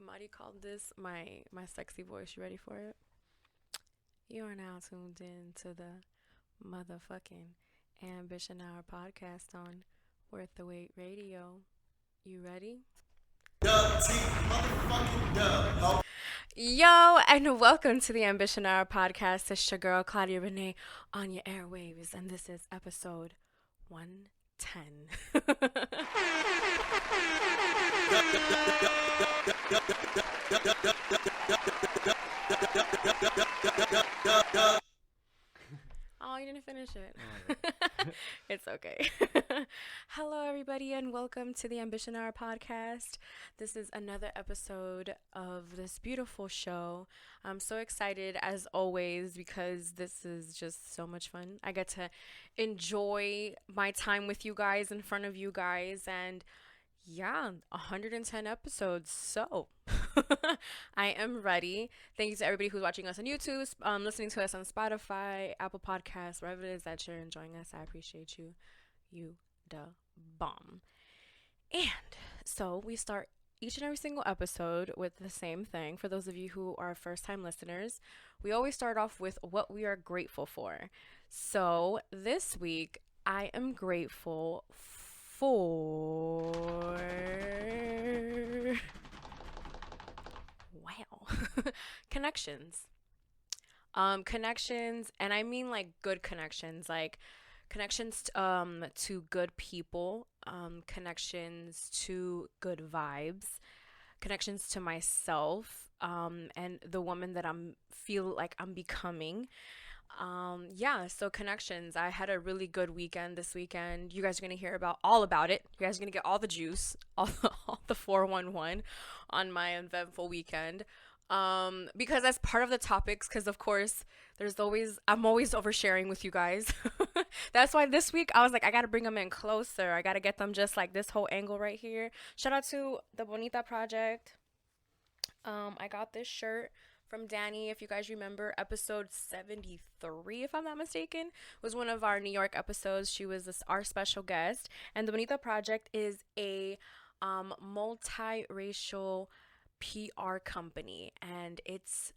Mari called this my sexy voice. You ready for it? You are now tuned in to the motherfucking Ambition Hour podcast on Worth the Wait Radio. You ready? Yo, and welcome to the Ambition Hour podcast. It's your girl Claudia Renee on your airwaves, and this is episode 110. Oh, you didn't finish it. It's okay. Hello, everybody, and welcome to the Ambition Hour podcast. This is another episode of this beautiful show. I'm so excited, as always, because this is just so much fun. I get to enjoy my time with you guys, in front of you guys, and yeah, 110 episodes. So I am ready. Thank you to everybody who's watching us on YouTube, listening to us on Spotify, Apple Podcasts, wherever it is that you're enjoying us. I appreciate you. You the bomb. And so we start each and every single episode with the same thing. For those of you who are first time listeners, we always start off with what we are grateful for. So this week, I am grateful for connections. Connections, and I mean like good connections, like connections to good people, connections to good vibes, connections to myself, and the woman that I'm feel like I'm becoming. Yeah, so connections. I had a really good weekend this weekend. You guys are gonna hear about all about it. You guys are gonna get all the juice, all the 411 on my eventful weekend. Because that's part of the topics, because of course I'm always oversharing with you guys. That's why this week I was like, I gotta bring them in closer. I gotta get them just like this whole angle right here. Shout out to the Bonita Project. I got this shirt from Danny. If you guys remember, episode 73, if I'm not mistaken, was one of our New York episodes. She was our special guest. And the Bonita Project is a multiracial PR company, and it's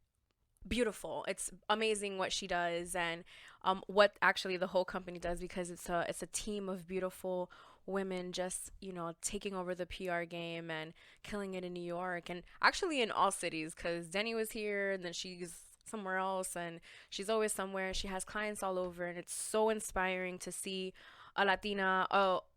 beautiful. It's amazing what she does, and what actually the whole company does, because it's a team of beautiful women just, taking over the PR game and killing it in New York, and actually in all cities, because Denny was here and then she's somewhere else, and she's always somewhere. She has clients all over, and it's so inspiring to see a Latina,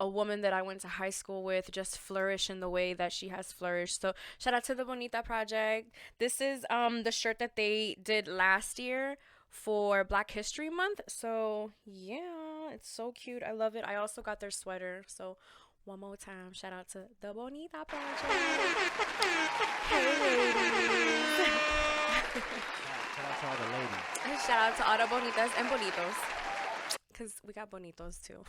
a woman that I went to high school with, just flourish in the way that she has flourished. So shout out to the Bonita Project. This is the shirt that they did last year for Black History Month. So yeah, it's so cute. I love it. I also got their sweater. So one more time, shout out to the Bonita Project. Hey ladies. Shout out to all the ladies. Shout out to all the bonitas and bonitos. Because we got bonitos too.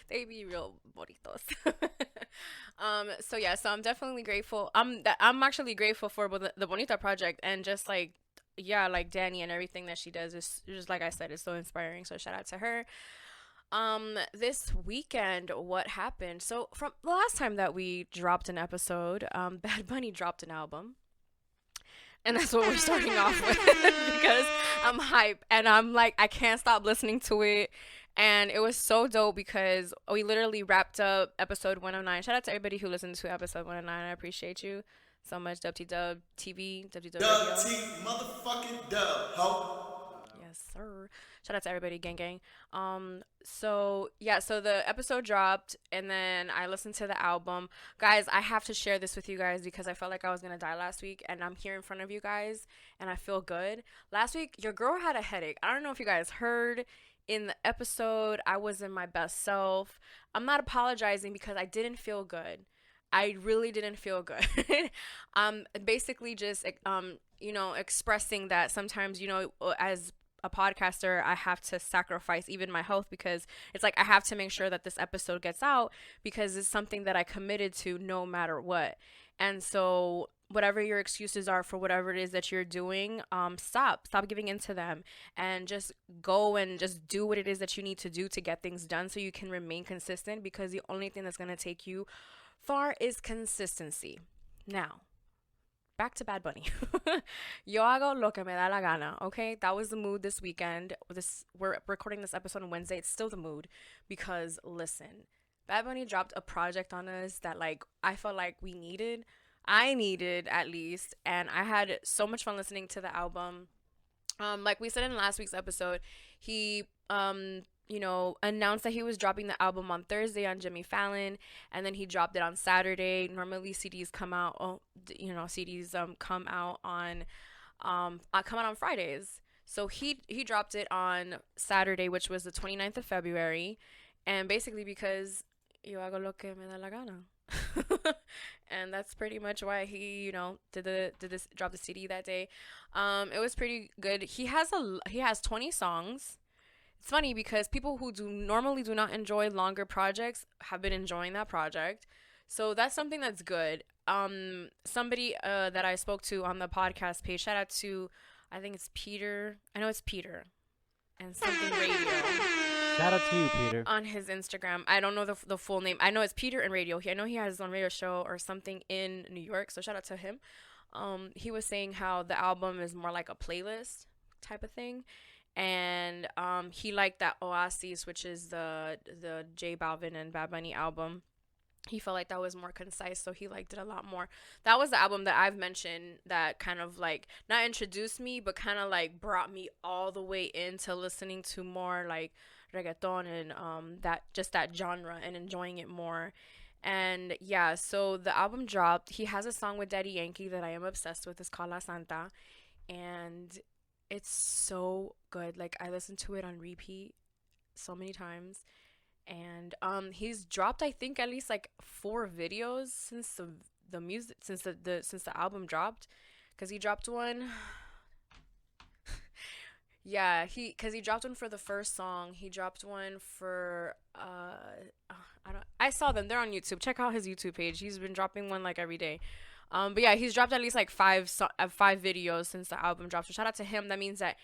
They be real bonitos. So yeah, so I'm definitely grateful. I'm actually grateful for the Bonita Project, and just like, yeah, like Danny and everything that she does is just, like I said, it's so inspiring. So shout out to her. This weekend, what happened? So from the last time that we dropped an episode, Bad Bunny dropped an album. And that's what we're starting off with, because I'm hype and I'm like, I can't stop listening to it. And it was so dope because we literally wrapped up episode 109. Shout out to everybody who listened to episode 109. I appreciate you so much. WTW TV, WTW Radio. Motherfucking dub, ho. Yes, sir. Shout out to everybody, gang gang. So yeah, so the episode dropped, and then I listened to the album. Guys, I have to share this with you guys because I felt like I was gonna die last week, and I'm here in front of you guys, and I feel good. Last week, your girl had a headache. I don't know if you guys heard in the episode. I wasn't my best self. I'm not apologizing because I didn't feel good. I really didn't feel good. Basically just expressing that sometimes, as a podcaster, I have to sacrifice even my health, because it's like I have to make sure that this episode gets out, because it's something that I committed to no matter what. And so whatever your excuses are for whatever it is that you're doing, stop giving in to them, and just go and just do what it is that you need to do to get things done so you can remain consistent, because the only thing that's going to take you far is consistency. Now, back to Bad Bunny. Yo hago lo que me da la gana. Okay, that was the mood this weekend. We're recording this episode on Wednesday. It's still the mood because listen, Bad Bunny dropped a project on us that like I felt like we needed. I needed at least, and I had so much fun listening to the album. Like we said in last week's episode, he announced that he was dropping the album on Thursday on Jimmy Fallon, and then he dropped it on Saturday. Normally CDs come out, CDs come out on Fridays. So he dropped it on Saturday, which was the 29th of February, and basically because yo hago lo que me da la gana. And that's pretty much why he dropped the CD that day. It was pretty good. He has 20 songs. It's funny because people who normally do not enjoy longer projects have been enjoying that project, so that's something that's good. Somebody that I spoke to on the podcast page, shout out to, I think it's Peter. I know it's Peter and something radio. Shout out to you, Peter. On his Instagram. I don't know the full name. I know it's Peter and Radio. I know he has his own radio show or something in New York, so shout out to him. He was saying how the album is more like a playlist type of thing. And he liked that Oasis, which is the J Balvin and Bad Bunny album. He felt like that was more concise, so he liked it a lot more. That was the album that I've mentioned that kind of like not introduced me, but kind of like brought me all the way into listening to more like reggaeton and that genre and enjoying it more. And yeah, so the album dropped. He has a song with Daddy Yankee that I am obsessed with. It's called La Santa, and it's so good. Like I listened to it on repeat so many times. And he's dropped I think at least like 4 videos since the album dropped, cuz he dropped one. Yeah, cuz he dropped one for the first song. He dropped one for I saw them. They're on YouTube. Check out his YouTube page. He's been dropping one like every day. But yeah, he's dropped at least like 5 videos since the album dropped. So shout out to him. That means that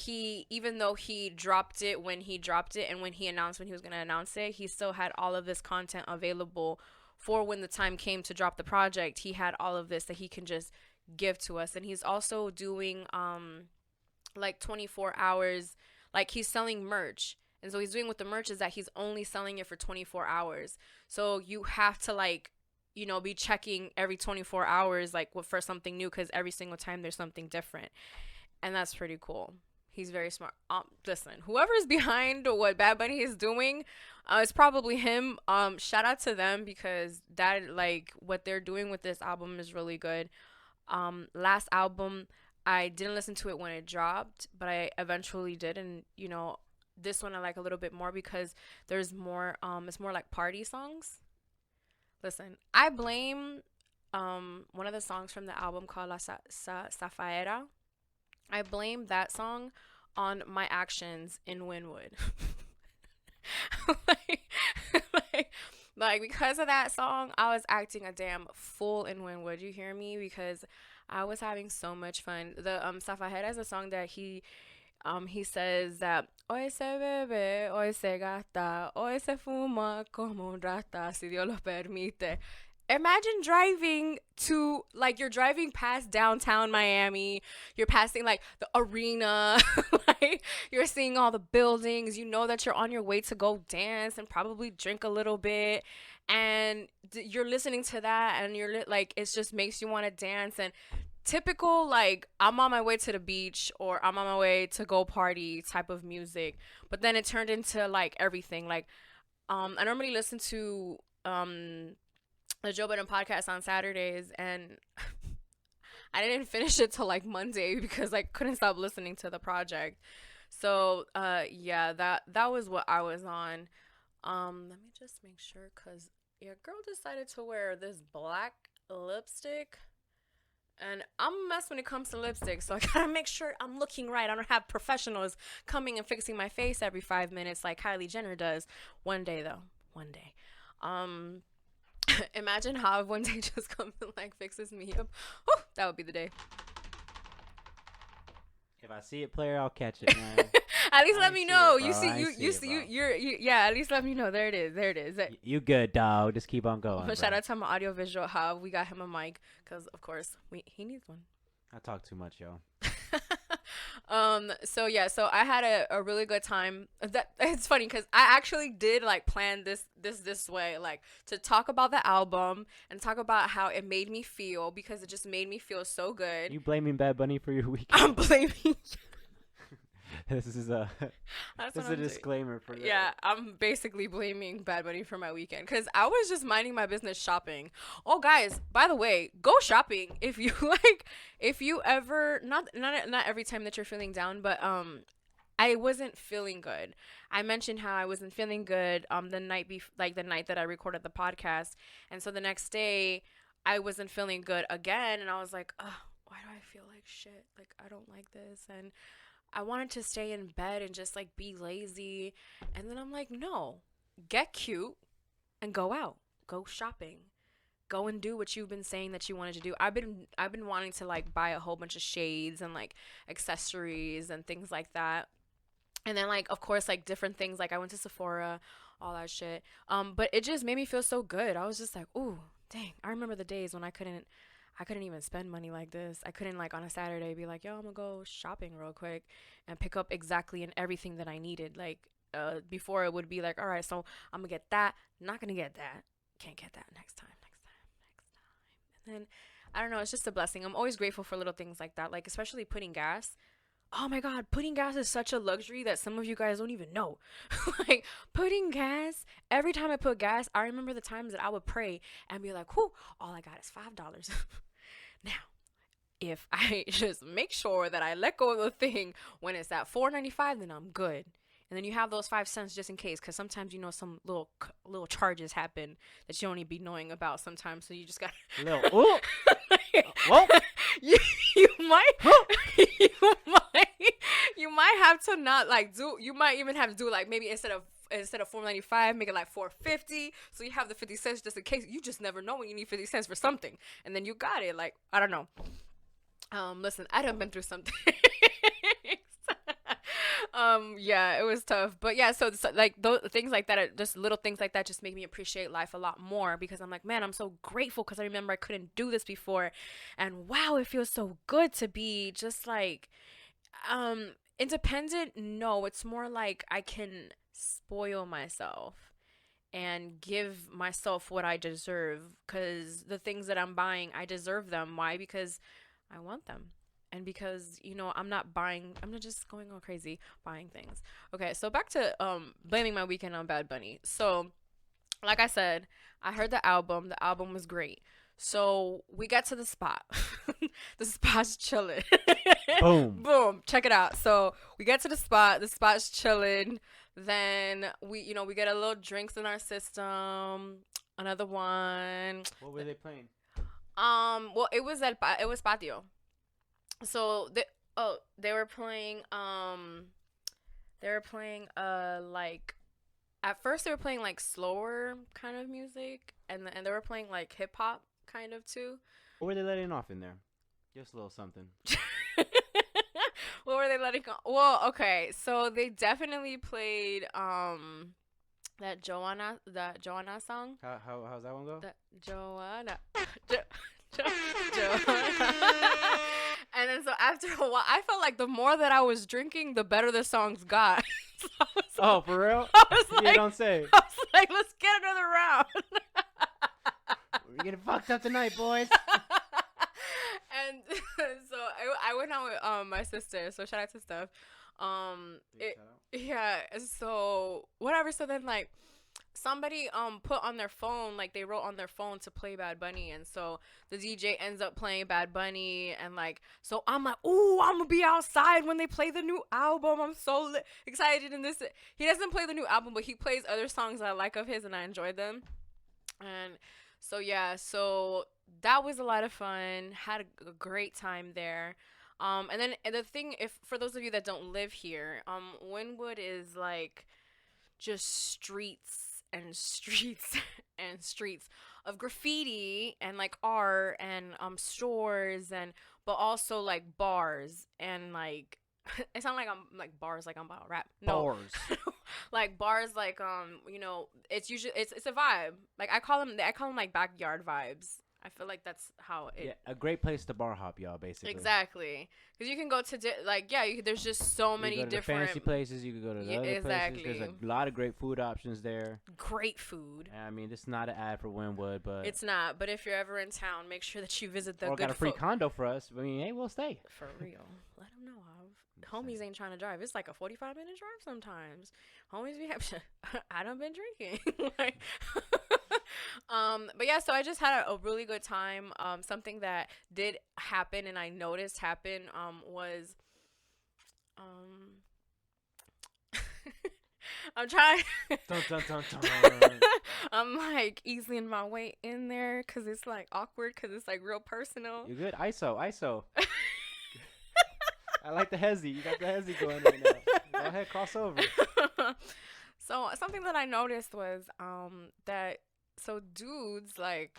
even though he dropped it when he dropped it and when he announced when he was going to announce it, he still had all of this content available for when the time came to drop the project. He had all of this that he can just give to us. And he's also doing like 24 hours, like he's selling merch. And so he's doing with the merch is that he's only selling it for 24 hours. So you have to like be checking every 24 hours like for something new, because every single time there's something different, and that's pretty cool. He's very smart. Listen, whoever's behind what Bad Bunny is doing, it's probably him. Shout out to them, because that like what they're doing with this album is really good. Last album I didn't listen to it when it dropped, but I eventually did, and this one I like a little bit more because there's more it's more like party songs. Listen, I blame one of the songs from the album called La Zafaera. I blame that song on my actions in Wynwood. like because of that song, I was acting a damn fool in Wynwood. You hear me? Because I was having so much fun. The Zafaera is a song that he says that hoy se bebe, hoy se gasta, hoy se fuma como un rata, si Dios lo permite. Imagine driving you're driving past downtown Miami, you're passing like the arena, like you're seeing all the buildings, that you're on your way to go dance and probably drink a little bit, and you're listening to that, and you're like, it just makes you want to dance. And typical, like, I'm on my way to the beach or I'm on my way to go party type of music. But then it turned into like everything. Like, I normally listen to the Joe Budden podcast on Saturdays, and I didn't finish it till like Monday because I couldn't stop listening to the project. So yeah, that was what I was on. Let me just make sure, because your girl decided to wear this black lipstick. And I'm a mess when it comes to lipstick, so I gotta make sure I'm looking right. I don't have professionals coming and fixing my face every 5 minutes like Kylie Jenner does. One day, though. One day. Imagine how if one day just comes and like fixes me up. Whew, that would be the day. If I see it, player, I'll catch it, man. At least I let ain't me see know. it, You bro. see, I ain't see it, bro. yeah. At least let me know. There it is. There it is. You good, dog. Just keep on going, But bro. shout out to my audiovisual hub. We got him a mic because, of course, he needs one. I talk too much, yo. So yeah, so I had a really good time. That it's funny because I actually did like plan this way, like to talk about the album and talk about how it made me feel because it just made me feel so good. You blaming Bad Bunny for your weekend? I'm blaming. This is a That's this what is a I'm doing. disclaimer for that. Yeah, I'm basically blaming Bad Bunny for my weekend because I was just minding my business shopping. Oh, guys, by the way, go shopping if you like. If you ever not every time that you're feeling down, but I wasn't feeling good. I mentioned how I wasn't feeling good the night like the night that I recorded the podcast, and so the next day I wasn't feeling good again, and I was like, ugh, why do I feel like shit? Like I don't like this, and I wanted to stay in bed and just like be lazy. And then I'm like, no, get cute and go out. Go shopping. Go and do what you've been saying that you wanted to do. I've been wanting to like buy a whole bunch of shades and like accessories and things like that. And then like of course like different things like I went to Sephora, all that shit. But it just made me feel so good. I was just like, ooh, dang. I remember the days when I couldn't even spend money like this. I couldn't like on a Saturday be like, yo, I'm gonna go shopping real quick and pick up exactly and everything that I needed. Like before it would be like, all right, so I'm gonna get that, not gonna get that, can't get that next time. And then I don't know, it's just a blessing. I'm always grateful for little things like that, like especially putting gas. Oh my god, putting gas is such a luxury that some of you guys don't even know. Like putting gas, every time I put gas, I remember the times that I would pray and be like, whew, all I got is $5. Now, if I just make sure that I let go of the thing when it's at $4.95, then I'm good. And then you have those 5 cents just in case, because sometimes you know some little charges happen that you don't even be knowing about sometimes. So you just got Ooh. Whoa. you might you might have to not like do. You might even have to do like maybe instead of $4.95, make it like $4.50. So you have the 50 cents just in case. You just never know when you need 50 cents for something, and then you got it. Like I don't know. Listen, I done been through something. Yeah, it was tough, but yeah, so like those things like that, just little things like that just make me appreciate life a lot more because I'm like, man, I'm so grateful because I remember I couldn't do this before, and wow, it feels so good to be just like independent. No, it's more like I can spoil myself and give myself what I deserve because the things that I'm buying, I deserve them. Why? Because I want them. And because, you know, I'm not just going all crazy buying things. Okay, so back to blaming my weekend on Bad Bunny. So, like I said, I heard the album. The album was great. So, we got to the spot. The spot's chilling. Boom. Boom. Check it out. So, we get to the spot. The spot's chilling. Then we get a little drinks in our system. Another one. What were they playing? Well, it was patio. So they were playing like at first they were playing like slower kind of music and they were playing like hip hop kind of too. What were they letting off in there? Just a little something. What were they letting off? Well, okay, so they definitely played that Joanna song. How's that one go? That Joanna. And then so after a while, I felt like the more that I was drinking, the better the songs got. So oh, for real? You don't say. I was like, let's get another round. We're getting fucked up tonight, boys. And so I went out with my sister. So shout out to Steph. Yeah. So whatever. So then like somebody put on their phone, like they wrote on their phone to play Bad Bunny, and so the DJ ends up playing Bad Bunny, and like so I'm like, ooh, I'm gonna be outside when they play the new album. I'm so excited. And this, he doesn't play the new album, but he plays other songs I like of his and I enjoyed them. And so yeah, so that was a lot of fun. Had a great time there. And then the thing, if for those of you that don't live here, Wynwood is like just streets and streets and streets of graffiti and like art and stores and but also like bars and like It sounds like I'm like bars, like I'm about to rap. No, Bars. like bars, like you know, it's usually it's a vibe. Like I call them like backyard vibes. I feel like that's how Yeah, it. a great place to bar hop, y'all. Basically. Exactly, because you can go to like yeah, there's just so You many go to the different. fancy places. You can go to the Yeah, other places. There's exactly. a lot of great food options there. Great food. I mean, this is not an ad for Wynwood, but It's not, but if you're ever in town, make sure that you visit the or good got a free folk. condo for us. I mean, hey, we'll stay. For real. Let them know. Homies ain't trying to drive. It's like a 45-minute drive sometimes. Homies be happy. I done been drinking. Like, but yeah, so I just had a really good time. Something that did happen and I noticed happen was I'm trying. Dun, dun, dun, dun. I'm like easing my way in there because it's like awkward because it's like real personal. You good? ISO. I like the hezzy. You got the hezzy going right now. Go ahead, cross over. So something that I noticed was that so dudes like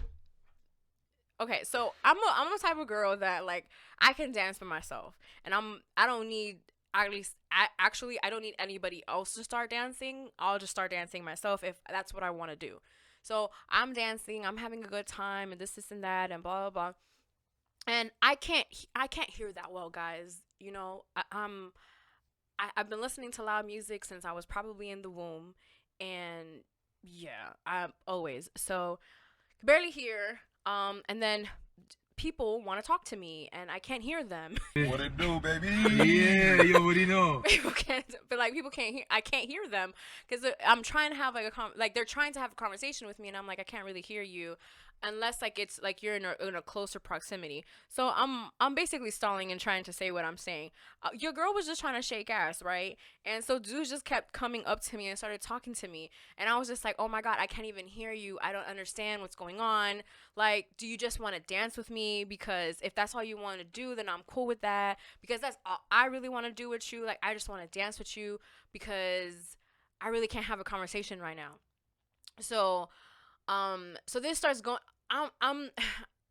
okay, so I'm a type of girl that like I can dance for myself and I don't need at least I don't need anybody else to start dancing. I'll just start dancing myself if that's what I want to do. So I'm dancing, I'm having a good time and this and that and blah blah blah. And I can't hear that well, guys. You know, I've been listening to loud music since I was probably in the womb, and yeah, I'm always so barely hear. And then people want to talk to me, and I can't hear them. What it do, baby? Yeah, you already know. People can't, but like people can't hear. I can't hear them because I'm trying to have like like they're trying to have a conversation with me, and I'm like I can't really hear you. Unless like it's like you're in a closer proximity, so I'm basically stalling and trying to say what I'm saying. Your girl was just trying to shake ass, right? And so dudes just kept coming up to me and started talking to me, and I was just like, oh my god, I can't even hear you. I don't understand what's going on. Like, do you just want to dance with me? Because if that's all you want to do, then I'm cool with that. Because that's all I really want to do with you. Like, I just want to dance with you because I really can't have a conversation right now. So so this starts going I'm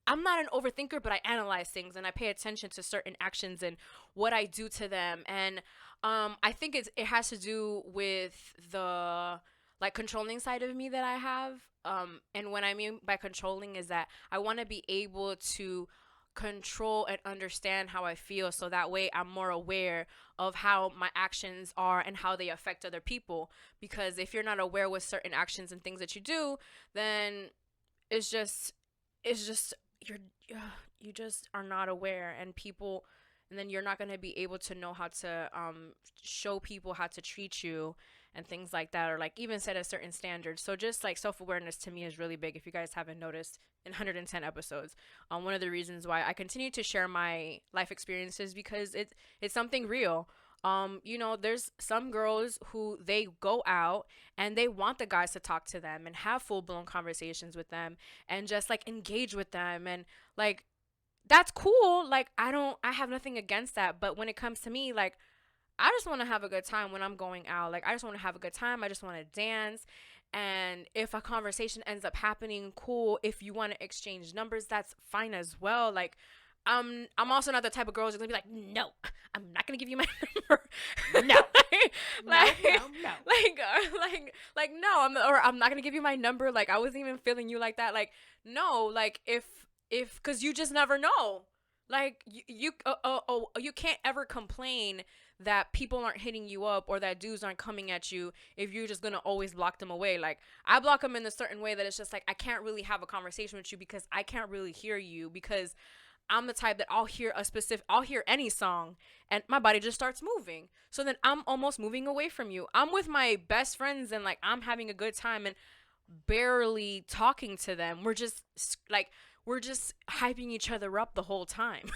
I'm not an overthinker, but I analyze things and I pay attention to certain actions and what I do to them. And I think it has to do with the like controlling side of me that I have. And what I mean by controlling is that I want to be able to control and understand how I feel so that way I'm more aware of how my actions are and how they affect other people. Because if you're not aware with certain actions and things that you do, then it's just you're you just are not aware, and people, and then you're not going to be able to know how to show people how to treat you and things like that, or like even set a certain standard. So just like self-awareness to me is really big, if you guys haven't noticed in 110 episodes. One of the reasons why I continue to share my life experiences because it's something real. You know, there's some girls who they go out and they want the guys to talk to them and have full-blown conversations with them and just like engage with them, and like that's cool. Like I have nothing against that, but when it comes to me, like I just want to have a good time when I'm going out. Like I just want to have a good time. I just want to dance. And if a conversation ends up happening, cool. If you want to exchange numbers, that's fine as well. Like I'm also not the type of girl who's gonna be like, no, I'm not gonna give you my number. No. like, No. no, I'm not gonna give you my number. Like I wasn't even feeling you like that. Like no, like if because you just never know. Like you can't ever complain that people aren't hitting you up or that dudes aren't coming at you if you're just gonna always block them away. Like I block them in a certain way that it's just like I can't really have a conversation with you because I can't really hear you, because I'm the type that I'll hear any song and my body just starts moving. So then I'm almost moving away from you. I'm with my best friends and like I'm having a good time and barely talking to them. We're just hyping each other up the whole time.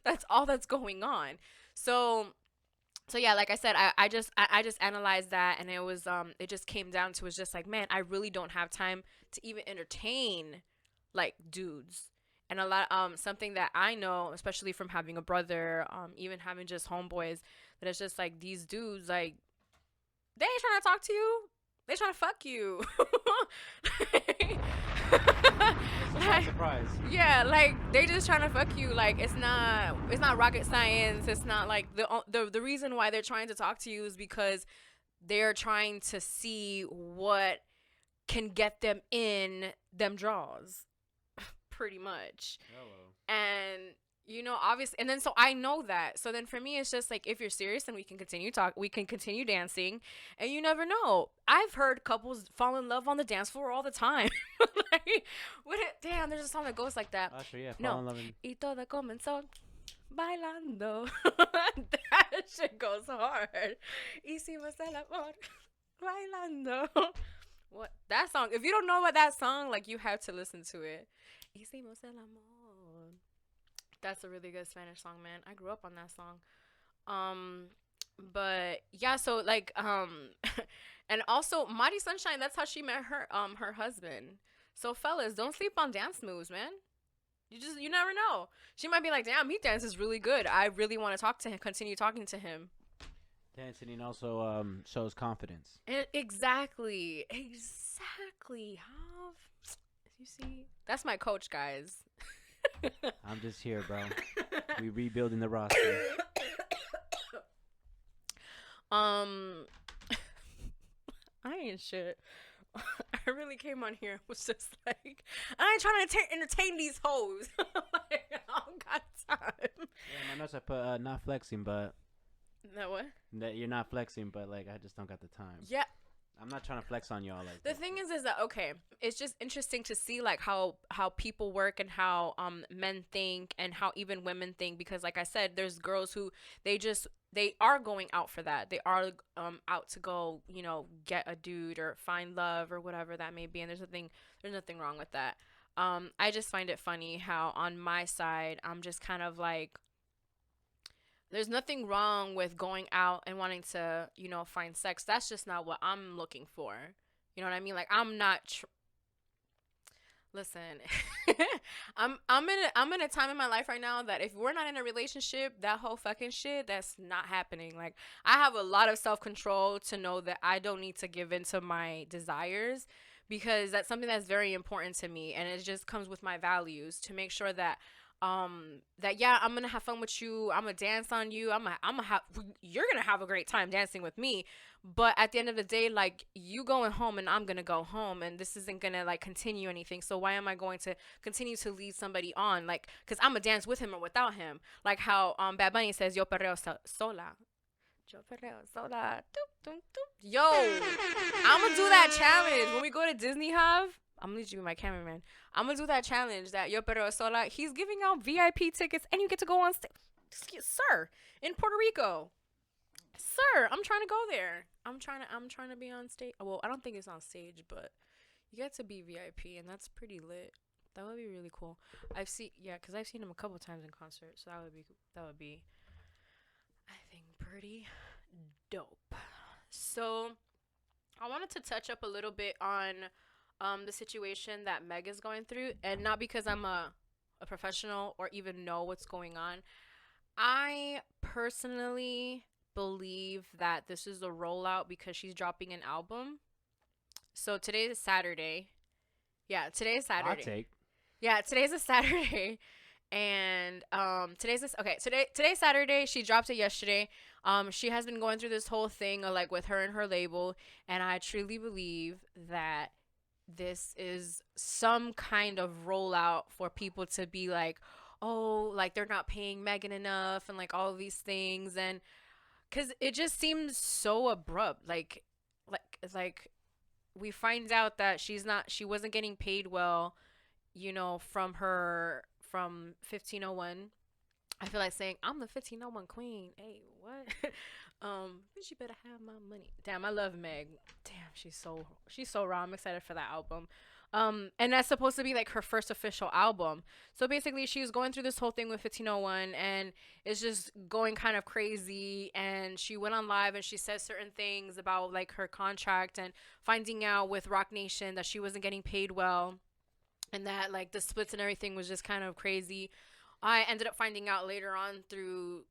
That's all that's going on. So yeah, like I said, I just analyzed that, and it was it just came down to, it's just like, man, I really don't have time to even entertain like dudes. And a lot something that I know, especially from having a brother, even having just homeboys, that it's just like these dudes, like they ain't trying to talk to you. They trying to fuck you. Surprise, surprise. Yeah, like they just trying to fuck you. Like it's not rocket science. It's not like the reason why they're trying to talk to you is because they're trying to see what can get them in them draws, pretty much. Hello. And obviously, and then so I know that. So then for me, it's just like if you're serious, then we can continue dancing, and you never know. I've heard couples fall in love on the dance floor all the time. Like, damn, there's a song that goes like that. Sure, yeah. No. Fall in love and... Y todo comenzó bailando. That shit goes hard. Hicimos el amor bailando. What that song? If you don't know about that song, like you have to listen to it. Hicimos el amor. That's a really good Spanish song, man. I grew up on that song. But yeah, so like and also Mari Sunshine, that's how she met her husband. So fellas, don't sleep on dance moves, man. You never know. She might be like, damn, he dances really good. I really want to talk to him, continue talking to him. Dancing and also shows confidence. Exactly. How? You see? That's my coach, guys. I'm just here, bro. We rebuilding the roster. I ain't shit. I really came on here was just like, I ain't trying to entertain these hoes. Like, I don't got time. Yeah, my notes I put not flexing, but That what? that you're not flexing, but like I just don't got the time. Yeah. I'm not trying to flex on y'all like The that. thing is that okay, it's just interesting to see like how people work and how men think and how even women think, because like I said, there's girls who they are going out for that. They are out to go, get a dude or find love or whatever that may be, and there's nothing wrong with that. I just find it funny how on my side I'm just kind of like, there's nothing wrong with going out and wanting to, find sex. That's just not what I'm looking for. You know what I mean? Like I'm not. Listen, I'm in a time in my life right now that if we're not in a relationship, that whole fucking shit, that's not happening. Like I have a lot of self-control to know that I don't need to give in to my desires, because that's something that's very important to me, and it just comes with my values to make sure that yeah, I'm gonna have fun with you, I'm gonna dance on you, you're gonna have a great time dancing with me, but at the end of the day, like, you going home and I'm gonna go home, and this isn't gonna like continue anything. So why am I going to continue to lead somebody on, like, because I'm gonna dance with him or without him, like how Bad Bunny says yo perreo sola. Yo perreo sola. Doop, doop, doop. Yo, I'm gonna do that challenge when we go to Disney Hub. I'm gonna need you to be my cameraman. I'm gonna do that challenge that Yo Pero Sola. He's giving out VIP tickets and you get to go on stage. Sir, in Puerto Rico. Sir, I'm trying to go there. I'm trying to be on stage. Well, I don't think it's on stage, but you get to be VIP, and that's pretty lit. That would be really cool. I've seen him a couple times in concert, so that would be I think pretty dope. So I wanted to touch up a little bit on the situation that Meg is going through, and not because I'm a professional or even know what's going on. I personally believe that this is a rollout because she's dropping an album. So today is Saturday. Yeah, today is Saturday. Hot take. Yeah, today's a Saturday. And today's Saturday. She dropped it yesterday. She has been going through this whole thing like with her and her label, and I truly believe that this is some kind of rollout for people to be like, oh, like they're not paying Megan enough and like all these things, and because it just seems so abrupt. Like we find out that she wasn't getting paid well, from 1501. I feel like saying I'm the 1501 queen. Hey, what? She better have my money. Damn, I love Meg. Damn, she's so raw. I'm excited for that album. And that's supposed to be like her first official album. So basically she was going through this whole thing with 1501, and it's just going kind of crazy, and she went on live and she said certain things about like her contract, and finding out with Rock Nation that she wasn't getting paid well, and that like the splits and everything was just kind of crazy. I ended up finding out later on through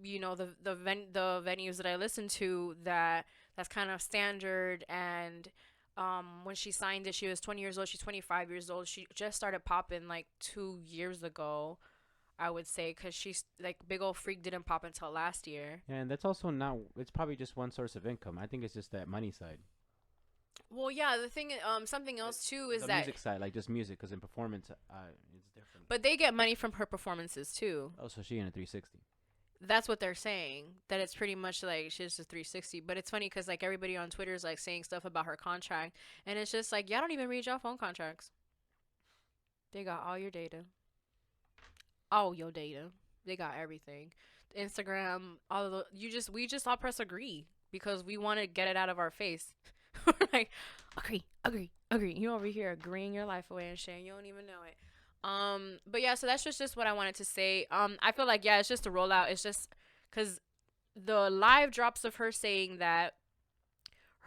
the venues that I listened to that's kind of standard, and When she signed it, she was 20 years old. She's 25 years old. She just started popping like 2 years ago, I would say, because she's like Big Old Freak didn't pop until last year. And that's also not. It's probably just one source of income. I think it's just that money side. Well, yeah, the thing, something else too is The that, music side, like just music, because in performance, it's different. but they get money from her performances too. Oh, so she in a 360. That's what they're saying. That it's pretty much like she's a 360. But it's funny because like everybody on Twitter is like saying stuff about her contract, and it's just like y'all don't even read y'all phone contracts. They got all your data, all your data. They got everything. Instagram, all of the we just all press agree because we want to get it out of our face. We're like, agree, agree, agree. You over here agreeing your life away and shit. And you don't even know it. But yeah, so that's just what I wanted to say. I feel like, yeah, it's just a rollout. It's just because the live drops of her saying that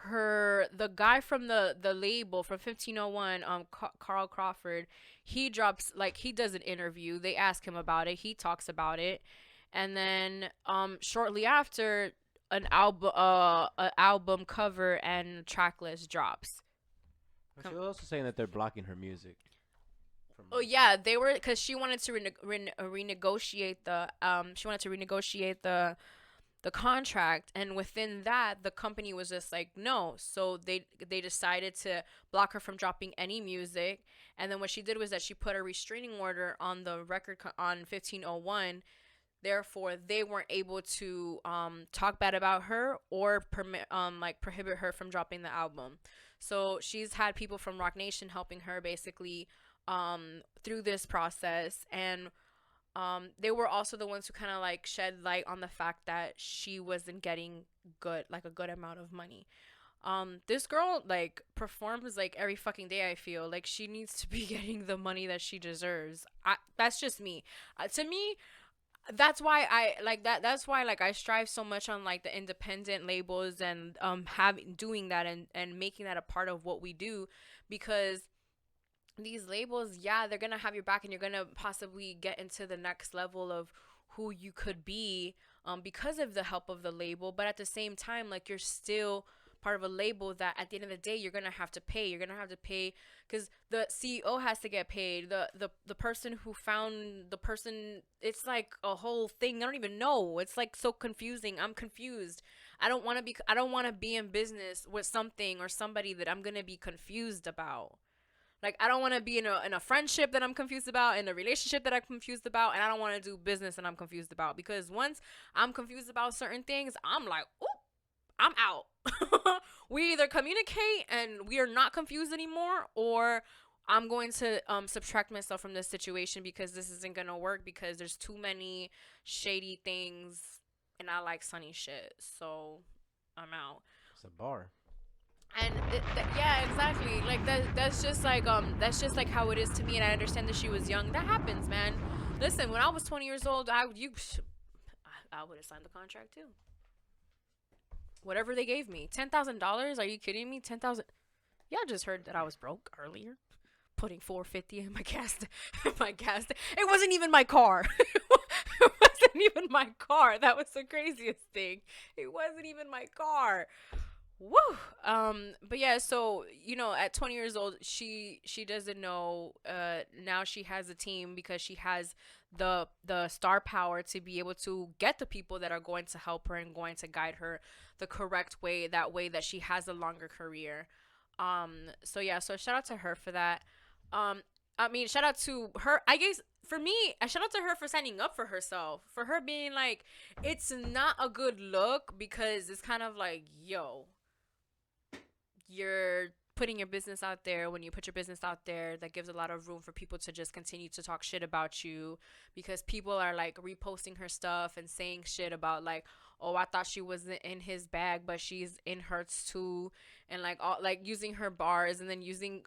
the guy from the label from 1501, Carl Crawford, he drops, like, he does an interview. They ask him about it. He talks about it. And then shortly after, an album cover and track list drops. She was also saying that they're blocking her music. Oh yeah, they were, because she wanted to renegotiate the contract, and within that, the company was just like, no. So they decided to block her from dropping any music. And then what she did was that she put a restraining order on the record on 1501. Therefore, they weren't able to talk bad about her or prohibit her from dropping the album. So she's had people from Rock Nation helping her basically through this process, and they were also the ones who kind of like shed light on the fact that she wasn't getting a good amount of money. This girl like performs like every fucking day. I feel like she needs to be getting the money that she deserves. That's just me. To me, that's why I like that. That's why like I strive so much on like the independent labels and doing that and making that a part of what we do, because these labels, yeah, they're gonna have your back and you're gonna possibly get into the next level of who you could be because of the help of the label. But at the same time, like, you're still part of a label that at the end of the day you're gonna have to pay. You're gonna have to pay because the CEO has to get paid. The person who found the person, it's like a whole thing. I don't even know. It's like so confusing. I'm confused. I don't want to be in business with something or somebody that I'm gonna be confused about. Like, I don't want to be in a friendship that I'm confused about, in a relationship that I'm confused about, and I don't want to do business that I'm confused about. Because once I'm confused about certain things, I'm like, oop, I'm out. We either communicate and we are not confused anymore, or I'm going to subtract myself from this situation because this isn't going to work because there's too many shady things, and I like sunny shit. So I'm out. It's a bar. And yeah, exactly. Like that's just like how it is to me. And I understand that she was young. That happens, man. Listen, when I was 20 years old, I would have signed the contract too. Whatever they gave me, $10,000. Are you kidding me? 10,000. Yeah, I just heard that I was broke earlier, putting $450 in my gas. It wasn't even my car. It wasn't even my car. That was the craziest thing. It wasn't even my car. Woo. But yeah, so at 20 years old, she doesn't know. Now she has a team because she has the star power to be able to get the people that are going to help her and going to guide her the correct way, that way that she has a longer career. So yeah, so shout out to her for that. I mean, shout out to her. I guess for me, I shout out to her for signing up for herself, for her being like, it's not a good look, because it's kind of like, yo, you're putting your business out there. When you put your business out there, that gives a lot of room for people to just continue to talk shit about you, because people are like reposting her stuff and saying shit about like, oh, I thought she wasn't in his bag, but she's in hers too, and like all like using her bars and then using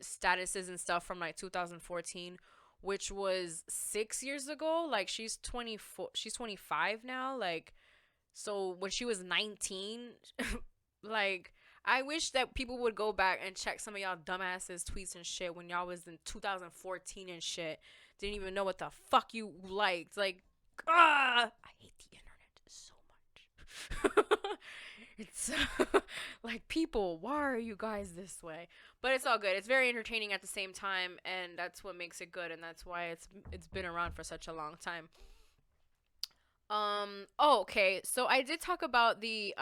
statuses and stuff from like 2014, which was 6 years ago. Like, she's 24, she's 25 now. Like, so when she was 19, like, I wish that people would go back and check some of y'all dumbasses tweets and shit when y'all was in 2014 and shit. Didn't even know what the fuck you liked. Like, I hate the internet so much. It's like, people, why are you guys this way? But it's all good. It's very entertaining at the same time, and that's what makes it good, and that's why it's been around for such a long time. Oh, okay. So I did talk about the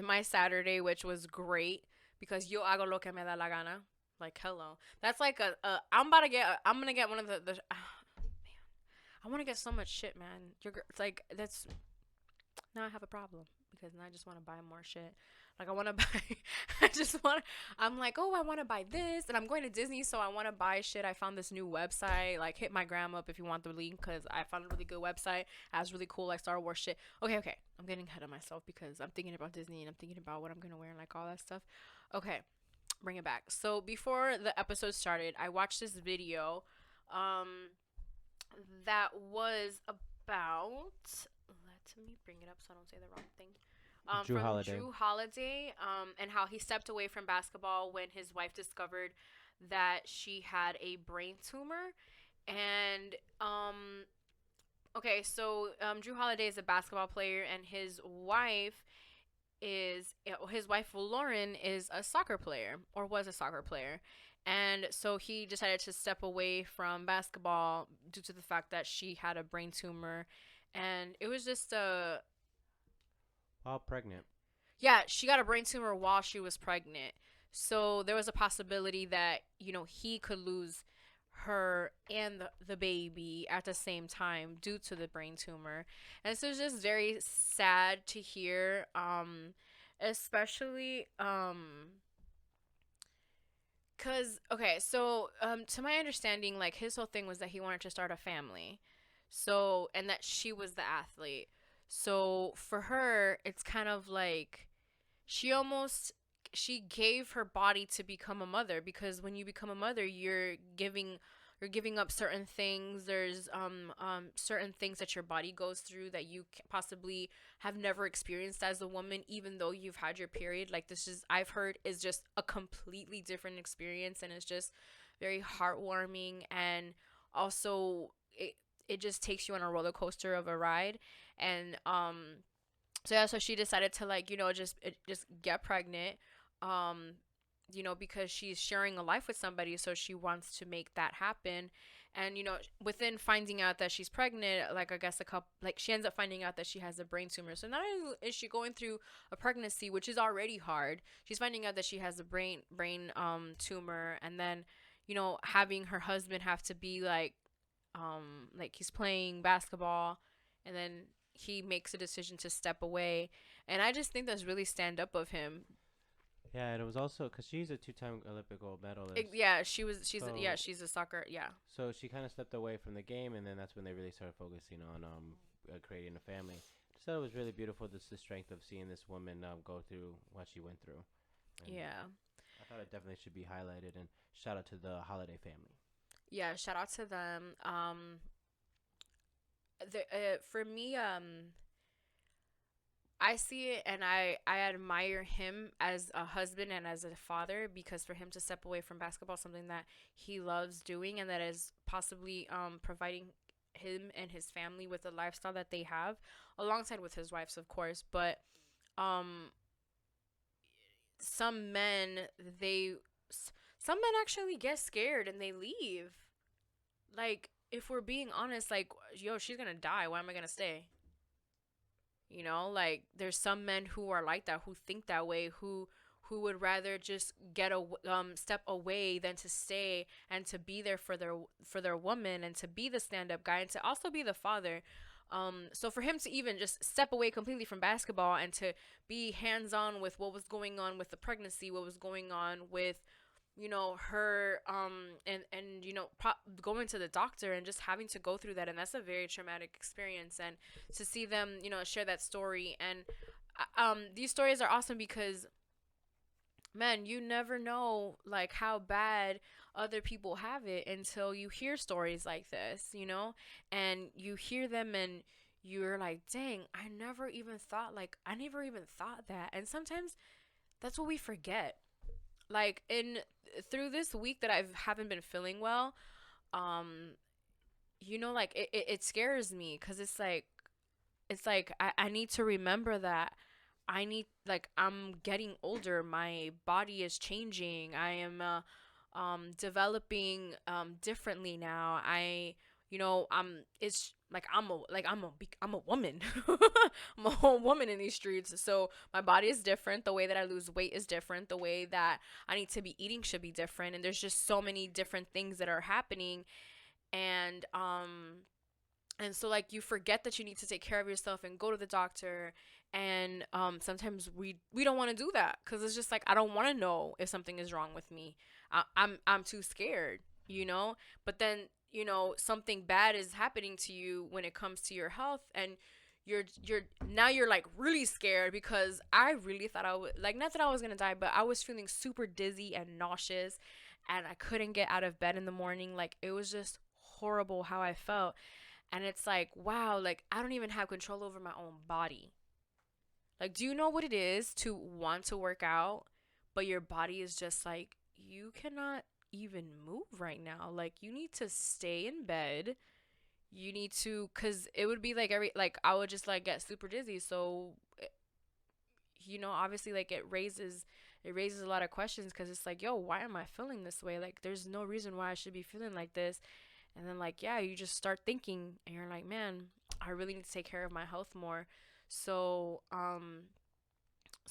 my Saturday, which was great because yo hago lo que me da la gana. Like, hello. That's like I'm gonna get one of the I want to get so much shit, man. It's like that's now I have a problem because now I just want to buy more shit. Like, I want to buy, I just want, I'm like, oh, I want to buy this, and I'm going to Disney, so I want to buy shit. I found this new website. Like, hit my gram up if you want the link, because I found a really good website. It has really cool, like, Star Wars shit. Okay, I'm getting ahead of myself because I'm thinking about Disney and I'm thinking about what I'm gonna wear and like all that stuff. Okay, bring it back. So before the episode started, I watched this video, that was about. Let me bring it up so I don't say the wrong thing. Jrue From Holiday. Jrue Holiday, and how he stepped away from basketball when his wife discovered that she had a brain tumor. And okay, so Jrue Holiday is a basketball player, and his wife Lauren is a soccer player, or was a soccer player. And so he decided to step away from basketball due to the fact that she had a brain tumor, and it was just a. While pregnant. Yeah, she got a brain tumor while she was pregnant. So there was a possibility that, he could lose her and the baby at the same time due to the brain tumor. And so it's just very sad to hear, especially, cause okay, so to my understanding, like, his whole thing was that he wanted to start a family, so, and that she was the athlete. So for her, it's kind of like she almost she gave her body to become a mother, because when you become a mother, you're giving up certain things. There's certain things that your body goes through that you possibly have never experienced as a woman, even though you've had your period. Like, this is, I've heard, is just a completely different experience, and it's just very heartwarming, and also it just takes you on a roller coaster of a ride. And so yeah, so she decided to, like, just get pregnant, um because she's sharing a life with somebody, so she wants to make that happen. And within finding out that she's pregnant, like, I guess a couple, like, she ends up finding out that she has a brain tumor. So not only is she going through a pregnancy, which is already hard, she's finding out that she has a brain tumor, and then having her husband have to be like he's playing basketball, and then he makes a decision to step away. And I just think that's really stand up of him. Yeah, and it was also because she's a two-time Olympic gold medalist. Yeah, she's So- yeah, she's a soccer, yeah. So she kind of stepped away from the game, and then that's when they really started focusing on creating a family. So it was really beautiful, just the strength of seeing this woman go through what she went through. And Yeah. I thought it definitely should be highlighted, and shout out to the Holiday family. Yeah, shout out to them. For me, I see it, and I admire him as a husband and as a father, because for him to step away from basketball is something that he loves doing, and that is possibly providing him and his family with the lifestyle that they have, alongside with his wives, of course. But um some men they some men actually get scared and they leave. Like, if we're being honest, like, yo, she's gonna die, why am I gonna stay? Like, there's some men who are like that, who think that way, who would rather just step away than to stay and to be there for their woman, and to be the stand-up guy, and to also be the father. So for him to even just step away completely from basketball and to be hands-on with what was going on with the pregnancy, what was going on with her, and going to the doctor and just having to go through that, and that's a very traumatic experience. And to see them share that story, and these stories are awesome because, man, you never know, like, how bad other people have it until you hear stories like this, and you hear them, and you're like, dang, I never even thought that. And sometimes that's what we forget. Like, through this week that I haven't been feeling well, like, it scares me, because it's like I need to remember that I need, like, I'm getting older. My body is changing. I am developing differently now. It's like I'm a woman. I'm a whole woman in these streets. So my body is different. The way that I lose weight is different. The way that I need to be eating should be different. And there's just so many different things that are happening. And so like you forget that you need to take care of yourself and go to the doctor. And sometimes we don't want to do that because it's just like I don't want to know if something is wrong with me. I'm too scared, you know. But then, you know, something bad is happening to you when it comes to your health, and you're like really scared, because I really thought I would, like, not that I was gonna die, but I was feeling super dizzy and nauseous, and I couldn't get out of bed in the morning. Like, it was just horrible how I felt. And it's like, wow, like, I don't even have control over my own body. Like, do you know what it is to want to work out, but your body is just like, you cannot even move right now. Like, you need to stay in bed. You need to, cause it would be like I would just like get super dizzy. So, you know, obviously, like, it raises a lot of questions, cause it's like, yo, why am I feeling this way? Like, there's no reason why I should be feeling like this. And then, like, yeah, you just start thinking, and you're like, man, I really need to take care of my health more. So,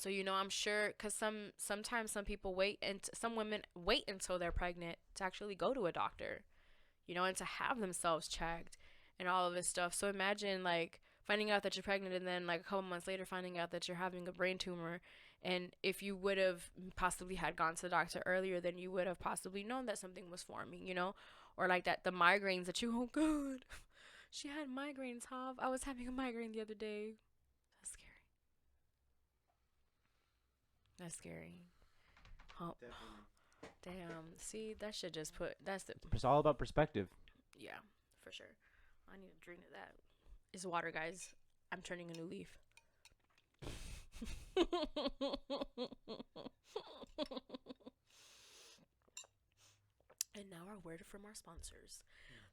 you know, I'm sure, because sometimes some people wait, and some women wait until they're pregnant to actually go to a doctor, you know, and to have themselves checked and all of this stuff. So imagine, like, finding out that you're pregnant, and then, like, a couple months later finding out that you're having a brain tumor. And if you would have possibly had gone to the doctor earlier, then you would have possibly known that something was forming, you know, or like that the migraines that you, oh god, she had migraines, huh? I was having a migraine the other day. That's scary. That's scary. Huh. Definitely. Damn. See, that should just put. That's the. It's all about perspective. Yeah, for sure. I need a drink of that. It's water, guys. I'm turning a new leaf. And now our word from our sponsors.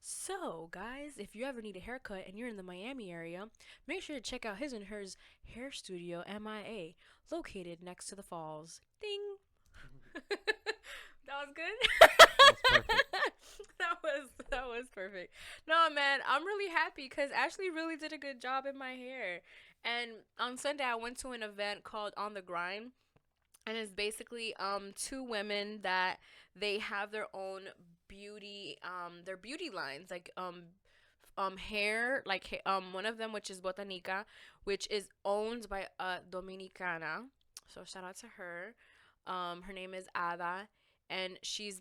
So, guys, if you ever need a haircut and you're in the Miami area, make sure to check out his and hers hair studio, MIA, located next to the falls. Ding. That was good. That's perfect. that was perfect. No, man, I'm really happy because Ashley really did a good job in my hair. And on Sunday, I went to an event called On the Grind, and it's basically two women that they have their own beauty lines, like hair, like one of them, which is Botanica, which is owned by a Dominicana. So shout out to her. Her name is Ada, and she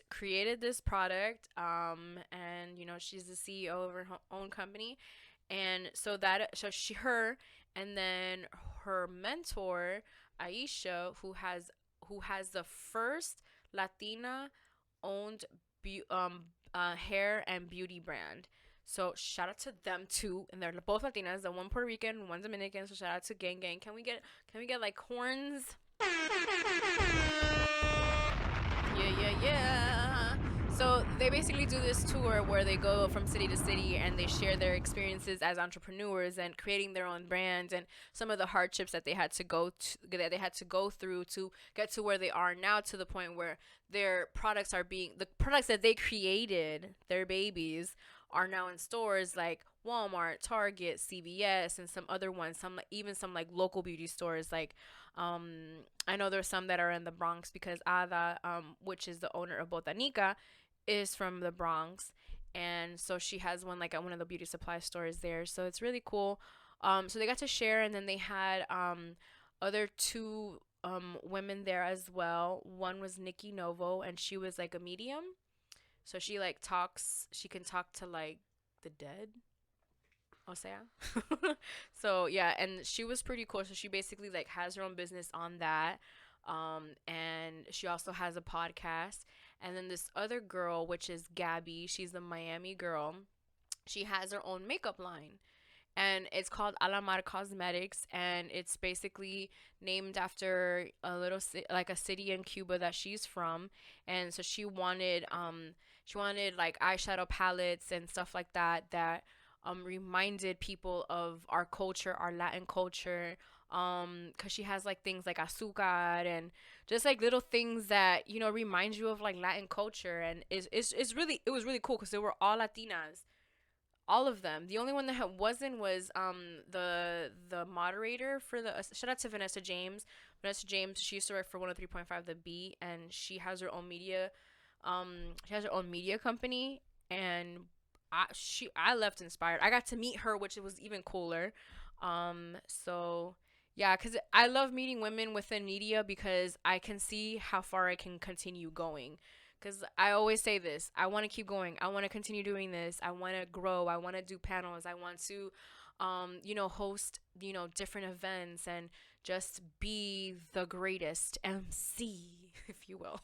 created this product, and you know, she's the CEO of her own company. And so her, and then her mentor Aisha, who has the first Latina owned hair and beauty brand. So shout out to them too, and they're both Latinas. The one Puerto Rican, one Dominican. So shout out to gang gang. Can we get like horns? Yeah. So they basically do this tour where they go from city to city and they share their experiences as entrepreneurs and creating their own brands, and some of the hardships that they had to go through to get to where they are now, to the point where the products that they created, their babies, are now in stores like Walmart, Target, CVS, and some other ones, even some like local beauty stores. Like, I know there's some that are in the Bronx, because Ada, which is the owner of Botanica, is from the Bronx, and so she has one like at one of the beauty supply stores there. So it's really cool. So they got to share, and then they had other two women there as well. One was Nikki Novo, and she was like a medium, so she can talk to like the dead, o sea. So yeah, and she was pretty cool. So she basically like has her own business on that, and she also has a podcast. And then this other girl, which is Gabby, she's the Miami girl, she has her own makeup line, and it's called Alamar Cosmetics, and it's basically named after like a city in Cuba that she's from. And so she wanted like eyeshadow palettes and stuff like that reminded people of our culture, our Latin culture. Cause she has like things like azúcar and just like little things that remind you of like Latin culture, and it's really it was really cool because they were all Latinas, all of them. The only one that wasn't was the moderator for the shout out to Vanessa James. Vanessa James, she used to work for 103.5 The Beat, and she has her own media company, and I left inspired. I got to meet her, which was even cooler. So yeah, because I love meeting women within media because I can see how far I can continue going. Because I always say this, I want to keep going. I want to continue doing this. I want to grow. I want to do panels. I want to, host, different events and just be the greatest MC, if you will,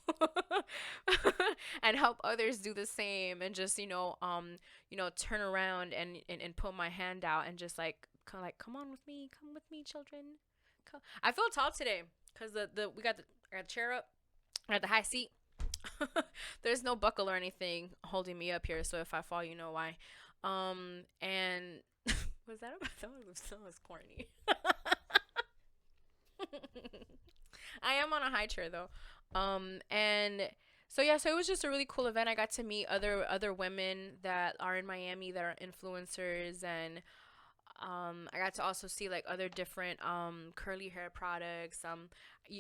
and help others do the same, and just, turn around and put my hand out and just like, kind of like, come with me, children. Come. I feel tall today because I got the chair up, I got the high seat. There's no buckle or anything holding me up here, so if I fall, you know why. And was that about that was corny. I am on a high chair though. And so yeah, so it was just a really cool event. I got to meet other women that are in Miami that are influencers, and I got to also see like other different curly hair products.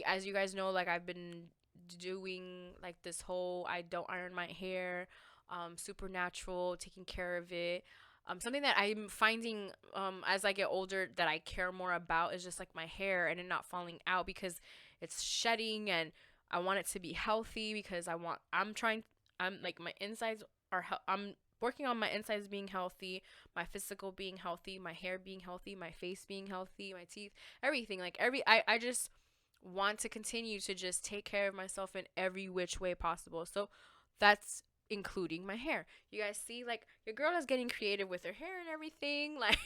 As you guys know, like I've been doing like this whole I don't iron my hair, super natural, taking care of it. Something that I'm finding as I get older that I care more about is just like my hair and it not falling out because it's shedding, and I want it to be healthy because I'm like my insides I'm working on my insides being healthy, my physical being healthy, my hair being healthy, my face being healthy, my teeth, everything. Like I just want to continue to just take care of myself in every which way possible. So that's including my hair. You guys see, like, your girl is getting creative with her hair and everything. Like,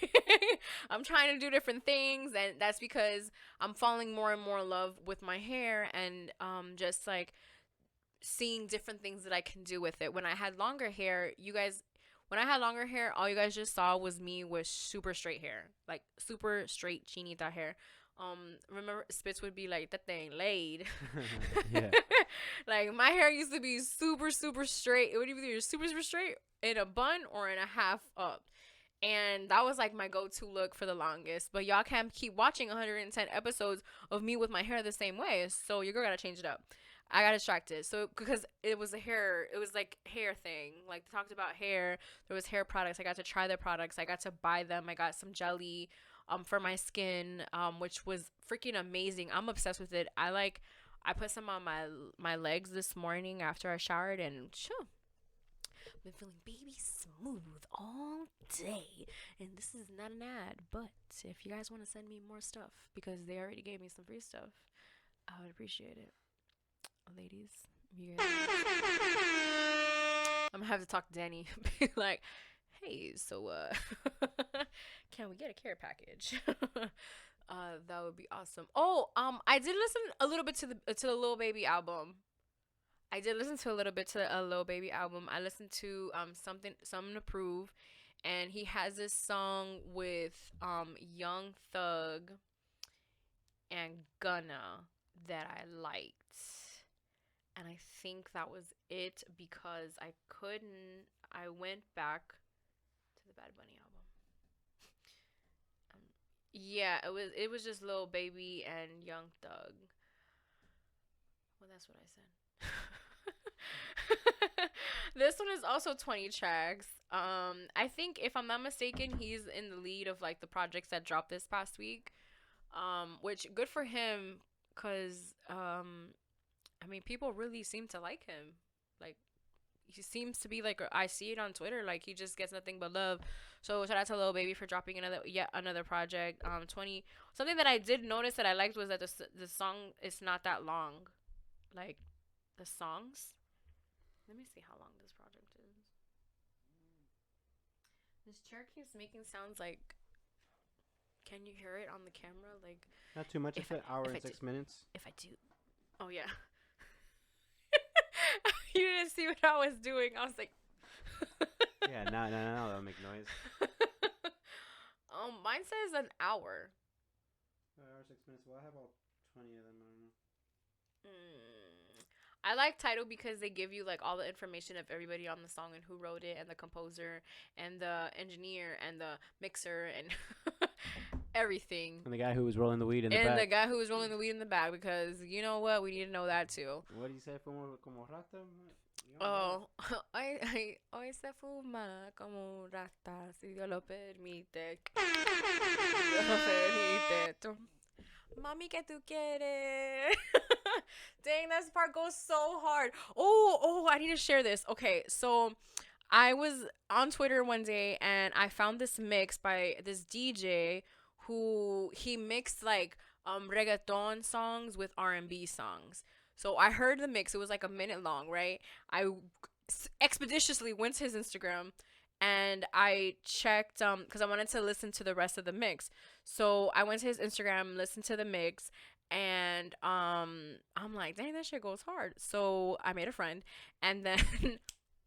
I'm trying to do different things, and that's because I'm falling more and more in love with my hair, and just like seeing different things that I can do with it. When I had longer hair, all you guys just saw was me with super straight hair, like super straight chinita hair. Remember Spitz would be like, that thing laid. Yeah. Like my hair used to be super super straight. It would either be super super straight in a bun or in a half up, and that was like my go-to look for the longest. But y'all can't keep watching 110 episodes of me with my hair the same way, so your girl gotta change it up. I got distracted. So because it was like hair thing. Like they talked about hair. There was hair products. I got to try their products. I got to buy them. I got some jelly for my skin, which was freaking amazing. I'm obsessed with it. I put some on my legs this morning after I showered, and sure, I've been feeling baby smooth all day. And this is not an ad, but if you guys want to send me more stuff, because they already gave me some free stuff, I would appreciate it. Ladies, you guys, I'm gonna have to talk to Danny. Be like, hey, so can we get a care package? That would be awesome. Oh, I did listen a little bit to the Lil Baby album. I did listen to a little bit to a Lil Baby album. I listened to something to prove, and he has this song with Young Thug and Gunna that I liked. And I think that was it because I went back to the Bad Bunny album. Yeah, it was just Lil Baby and Young Thug. Well, that's what I said. This one is also 20 tracks. I think if I'm not mistaken, he's in the lead of like the projects that dropped this past week. Which good for him, cause I mean, people really seem to like him. Like, he seems to be like, I see it on Twitter, like he just gets nothing but love. So shout out to Lil Baby for dropping yet another project. 20. Something that I did notice that I liked was that the song is not that long. Like the songs. Let me see how long this project is. This chair keeps making sounds like. Can you hear it on the camera? Like, not too much. It's an hour and 6 minutes. If I do. Oh yeah. You didn't see what I was doing. I was like. Yeah, no, that'll make noise. mine says an hour. 5 hours, 6 minutes. Well, I have about 20 of them. I don't know. I like Tidal because they give you like all the information of everybody on the song and who wrote it and the composer and the engineer and the mixer and everything. And the guy who was rolling the weed in the And back. the guy who was rolling the weed in the back, because you know what, we need to know that too. What did you say? Como rata? Oh, hoy se fuma como rata, si Dios lo permite. Dios lo permite. Mami, que tú quieres? Dang, this part goes so hard. Oh, I need to share this. Okay, so I was on Twitter one day and I found this mix by this DJ who he mixed like reggaeton songs with R&B songs. So I heard the mix. It was like a minute long, right? I expeditiously went to his Instagram and I checked because I wanted to listen to the rest of the mix. So I went to his Instagram, listened to the mix, and I'm like, dang, that shit goes hard. So I made a friend, and then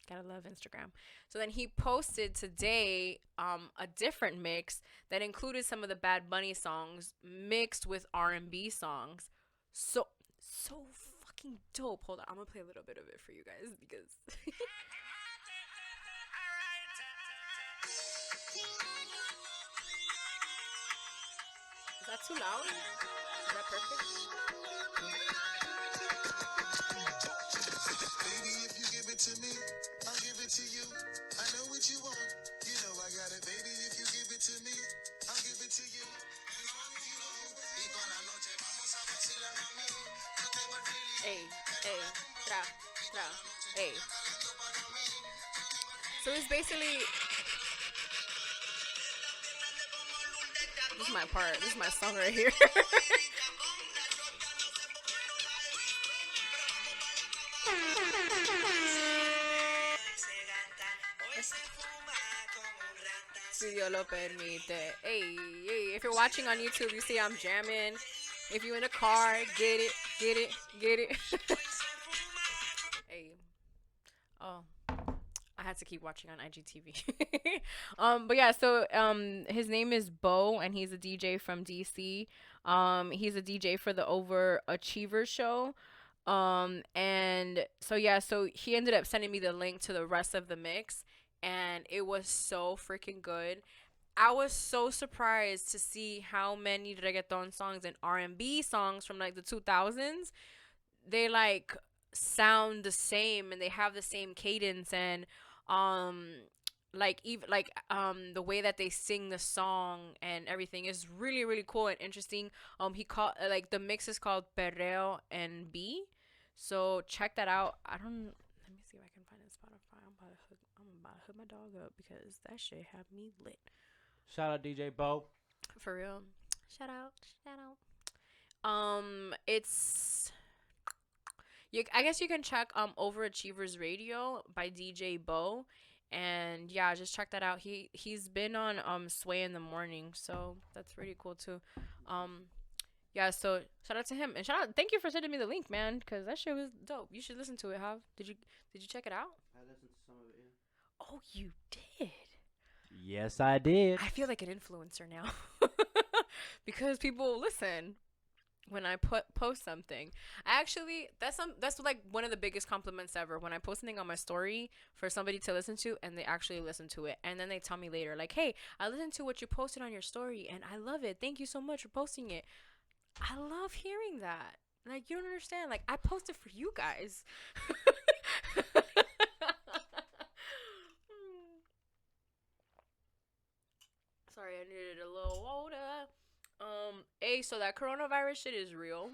gotta love Instagram. So then he posted today a different mix that included some of the Bad Bunny songs mixed with R&B songs. So fucking dope. Hold on, I'm gonna play a little bit of it for you guys because Is that too loud? Is that perfect? Baby, if you give it to me, I'll give it to you. I know what you want. You know I got it. Baby, if you give it to me, I'll give it to you. Hey, tra, hey. So it's basically... This is my part. This is my song right here. Si Dios lo permite. Hey, if you're watching on YouTube, you see I'm jamming. If you're in a car, get it. Hey. Oh. I had to keep watching on IGTV. But yeah, so his name is Bo and he's a DJ from DC. He's a DJ for the Overachiever show. And so yeah, so he ended up sending me the link to the rest of the mix and it was so freaking good. I was so surprised to see how many reggaeton songs and R&B songs from like the 2000s they like sound the same and they have the same cadence and like even like the way that they sing the song and everything is really really cool and interesting. He called like the mix is called Perreo and B, so check that out. Let me see if I can find it on Spotify. I'm about to hook my dog up because that shit had me lit. Shout out DJ Bo. For real. Shout out. It's I guess you can check Overachievers Radio by DJ Bo, and yeah, just check that out. He's been on Sway in the Morning, so that's pretty cool too. Yeah, so shout out to him and thank you for sending me the link, man, because that shit was dope. You should listen to it. Did you check it out? I listened to some of it. Yeah. Oh, you did. Yes, I did. I feel like an influencer now because people listen when I post something. Actually, that's like one of the biggest compliments ever, when I post something on my story for somebody to listen to and they actually listen to it and then they tell me later like, hey, I listened to what you posted on your story and I love it, thank you so much for posting it. I love hearing that. Like, you don't understand, like I posted for you guys. Sorry, I needed a little water. So that coronavirus shit is real.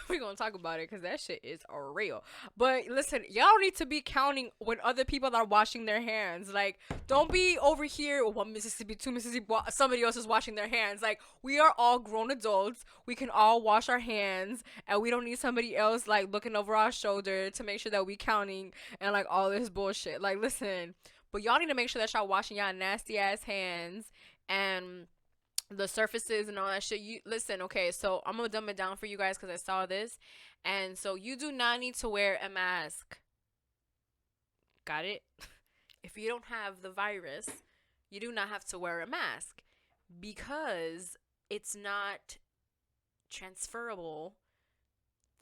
We're gonna talk about it because that shit is real. But listen, y'all need to be counting when other people are washing their hands. Like, don't be over here, 1 Mississippi, 2 Mississippi, somebody else is washing their hands. Like, we are all grown adults. We can all wash our hands, and we don't need somebody else, like, looking over our shoulder to make sure that we counting and, like, all this bullshit. Like, listen, but y'all need to make sure that y'all washing y'all nasty-ass hands and the surfaces and all that shit. You listen, okay, so I'm gonna dumb it down for you guys because I saw this, and so you do not need to wear a mask. Got it? If you don't have the virus, you do not have to wear a mask because it's not transferable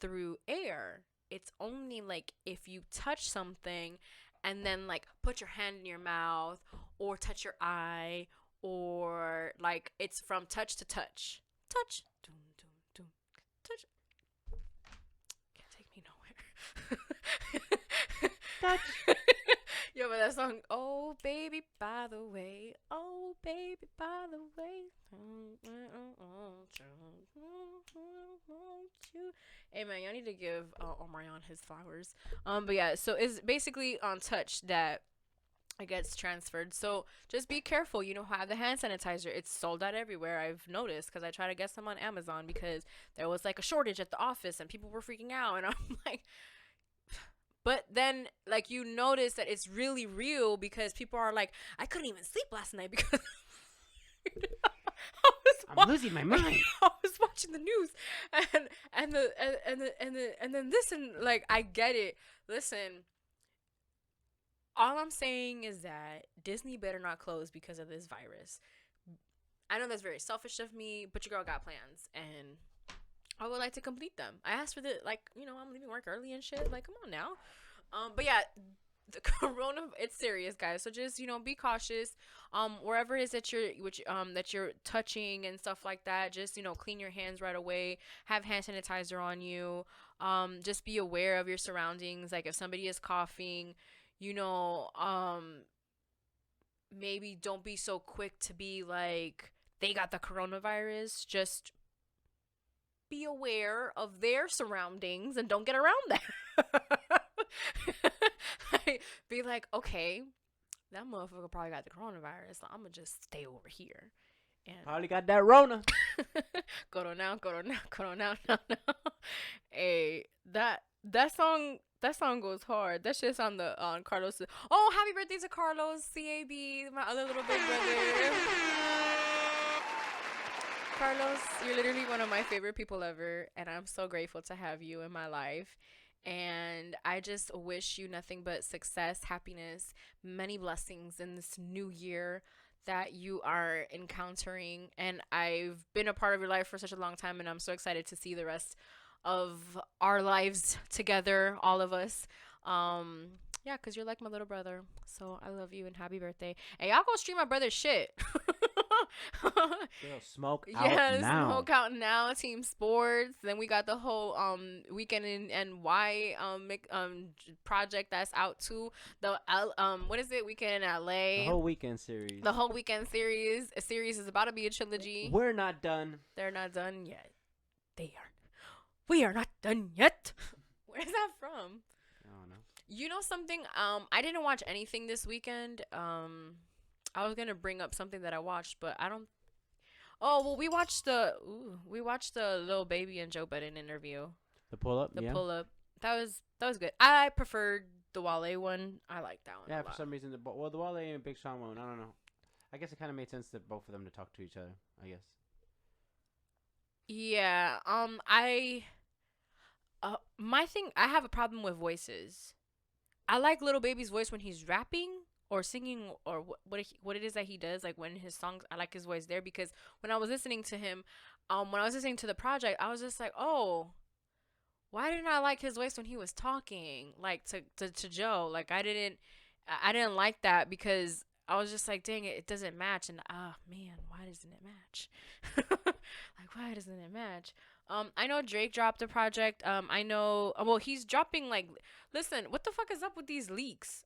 through air. It's only like if you touch something and then like put your hand in your mouth or touch your eye or like it's from touch to touch. Touch. Doom, doom, doom. Touch. Can't take me nowhere. Touch. Yo, but that song, oh baby, by the way, oh baby, by the way. Hey man, y'all need to give Omarion his flowers. But yeah, so it's basically on touch that it gets transferred. So just be careful. You know, have the hand sanitizer. It's sold out everywhere. I've noticed because I try to get some on Amazon because there was like a shortage at the office and people were freaking out, and I'm like. But then, like, you notice that it's really real because people are like, I couldn't even sleep last night because I'm losing my mind. I was watching the news, and then this, and like, I get it. Listen, all I'm saying is that Disney better not close because of this virus. I know that's very selfish of me, but your girl got plans, and I would like to complete them. I asked for the, like, you know, I'm leaving work early and shit. Like, come on now. But yeah, the corona, it's serious, guys. So just, you know, be cautious. Wherever it is that you're touching and stuff like that, just, you know, clean your hands right away. Have hand sanitizer on you. Just be aware of your surroundings. Like if somebody is coughing, you know, maybe don't be so quick to be like, they got the coronavirus. Just be aware of their surroundings and don't get around that. Like, be like, okay, that motherfucker probably got the coronavirus, so I'm gonna just stay over here. And Probably got that Rona. go to now. Hey, that song goes hard. That shit's on Carlos. Oh, happy birthday to Carlos CAB, my other little big brother. Carlos, you're literally one of my favorite people ever, and I'm so grateful to have you in my life. And I just wish you nothing but success, happiness, many blessings in this new year that you are encountering. And I've been a part of your life for such a long time, and I'm so excited to see the rest of our lives together, all of us. Yeah, because you're like my little brother. So I love you and happy birthday. And y'all go stream my brother's shit. Girl, smoke out Yes, now. Smoke Out Now, Team Sports. Then we got the whole Weekend in NY project that's out too. The what is it? Weekend in LA. The whole weekend series. The whole weekend series. A series is about to be a trilogy. We're not done. They're not done yet. They are. We are not done yet. Where's that from? I don't know. You know something? I didn't watch anything this weekend. I was gonna bring up something that I watched, but I don't. Oh well, we watched the Lil Baby and Joe Budden interview. The pull up. The pull up. That was good. I preferred the Wale one. I like that one. Yeah, a for lot. some reason the Wale and Big Sean one. I don't know. I guess it kind of made sense that both of them to talk to each other. I guess. Yeah. My thing. I have a problem with voices. I like Lil Baby's voice when he's rapping or singing or what it is that he does, like when his songs, I like his voice there, because when I was listening to him, when I was listening to the project, I was just like, oh, why didn't I like his voice when he was talking, like to Joe? Like I didn't like that because I was just like, dang it doesn't match, and man, why doesn't it match? Like why doesn't it match? I know Drake dropped a project. I know, well, he's dropping like, listen, what the fuck is up with these leaks?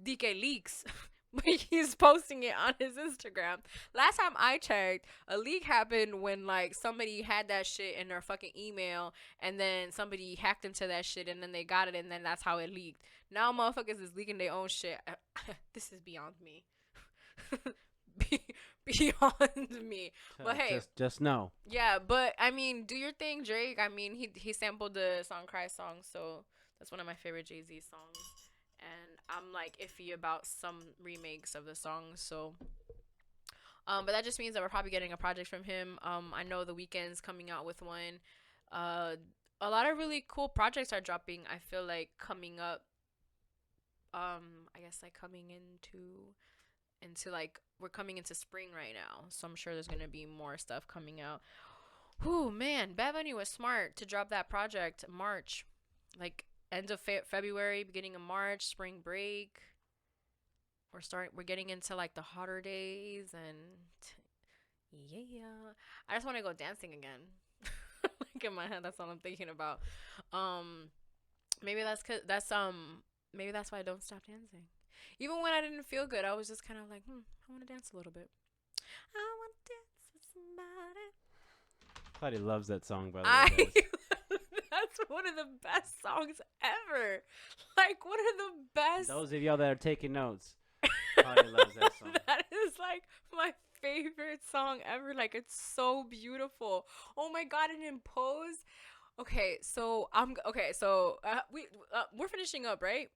DK leaks. But he's posting it on his Instagram. Last time I checked, a leak happened when like somebody had that shit in their fucking email, and then somebody hacked into that shit, and then they got it, and then that's how it leaked. Now motherfuckers is leaking their own shit. This is beyond me. Beyond me. But hey, just know. Yeah, but I mean, do your thing, Drake. I mean, he sampled the song "Cry" song, so that's one of my favorite Jay-Z songs. And I'm like iffy about some remakes of the song, so but that just means that we're probably getting a project from him. I know The Weeknd's coming out with one. A lot of really cool projects are dropping, I feel like, coming up. I guess like coming into into like we're coming into spring right now, so I'm sure there's gonna be more stuff coming out. Whew, man, Bad Bunny was smart to drop that project March, like end of February, beginning of March, spring break. We're getting into like the hotter days, and yeah, I just want to go dancing again. Like in my head, that's all I'm thinking about. Um, maybe maybe that's why I don't stop dancing. Even when I didn't feel good, I was just kind of like, I want to dance a little bit. I want to dance with somebody. Claudia loves that song, by the I way, guys. That's one of the best songs ever. Like one of the best. Those of y'all that are taking notes, Claudia loves that song. That is like my favorite song ever. Like it's so beautiful. Oh my god! And in Pose. Okay, so we're finishing up, right?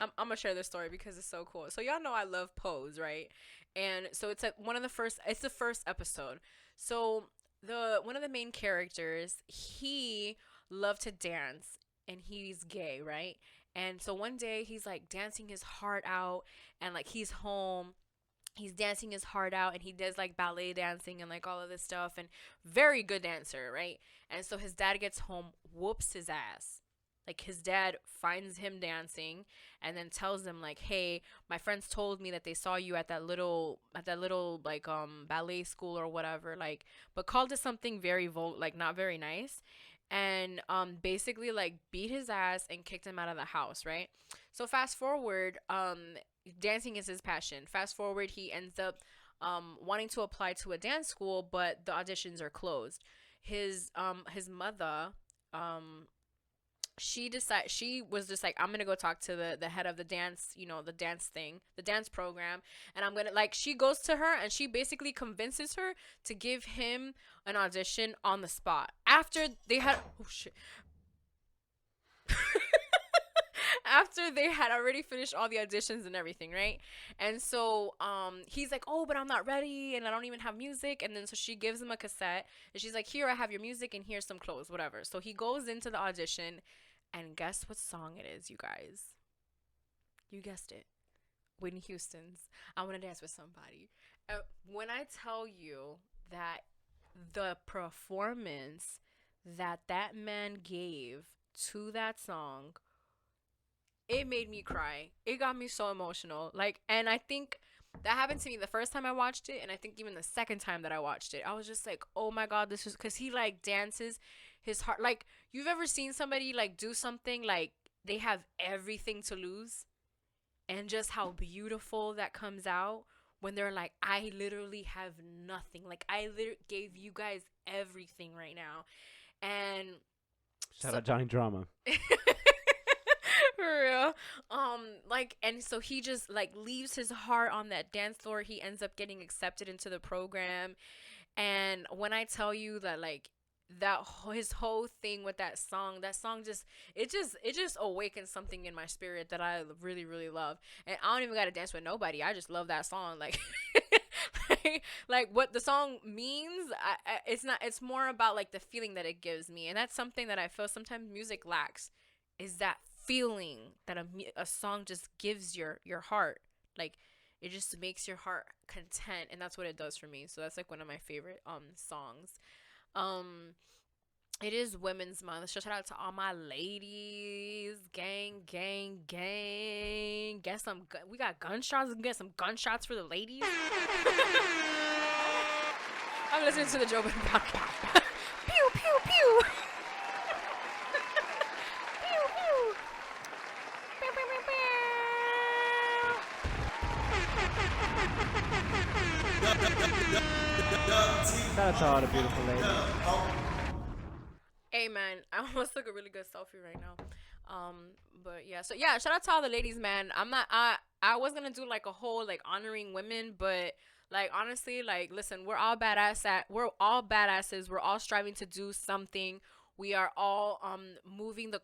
I'm gonna share this story because it's so cool. So y'all know I love Pose, right? And so it's it's the first episode. So one of the main characters, he loved to dance, and he's gay, right? And so one day he's like dancing his heart out, and like he's home, he's dancing his heart out, and he does like ballet dancing and like all of this stuff, and very good dancer, right? And so his dad gets home, whoops his ass. Like his dad finds him dancing and then tells him like, "Hey, my friends told me that they saw you at that little like ballet school or whatever, like, but called it something very like not very nice." And basically like beat his ass and kicked him out of the house, right? So fast forward, dancing is his passion. Fast forward, he ends up wanting to apply to a dance school, but the auditions are closed. His mother, she was just like, I'm gonna go talk to the head of the dance, the dance program, and I'm gonna, like, she goes to her and she basically convinces her to give him an audition on the spot after they had after they had already finished all the auditions and everything, right? And so he's like, "Oh, but I'm not ready and I don't even have music." And then so she gives him a cassette and she's like, "Here, I have your music and here's some clothes, whatever." So he goes into the audition, and guess what song it is, you guys? You guessed it. Whitney Houston's "I Want to Dance with Somebody." When I tell you that the performance that man gave to that song, it made me cry. It got me so emotional. Like, and I think that happened to me the first time I watched it, and I think even the second time that I watched it, I was just like, "Oh my god, this is," because he like dances his heart. Like, you've ever seen somebody like do something like they have everything to lose, and just how beautiful that comes out when they're like, "I literally have nothing. Like, I literally gave you guys everything right now." And Shout out Johnny Drama. for real. Like, and so he just like leaves his heart on that dance floor. He ends up getting accepted into the program. And when I tell you that, like, his whole thing with that song just it just awakens something in my spirit that I really, really love. And I don't even gotta dance with nobody. I just love that song. Like, like what the song means, it's more about like the feeling that it gives me. And that's something that I feel sometimes music lacks, is that feeling that a song just gives your heart. Like, it just makes your heart content, and that's what it does for me. So that's like one of my favorite songs. It is Women's Month. So shout out to all my ladies. Gang, gang, gang. We got gunshots. Get some gunshots for the ladies. I'm listening to the Joe Budden podcast. Pew, pew, pew. Pew, pew. Pew, pew, pew, pew. Shout out to all the beautiful ladies. Hey man, I almost took a really good selfie right now. But yeah, so yeah, shout out to all the ladies, man. I was gonna do like a whole like honoring women, but like honestly, like listen, we're all badasses. We're all striving to do something. We are all moving the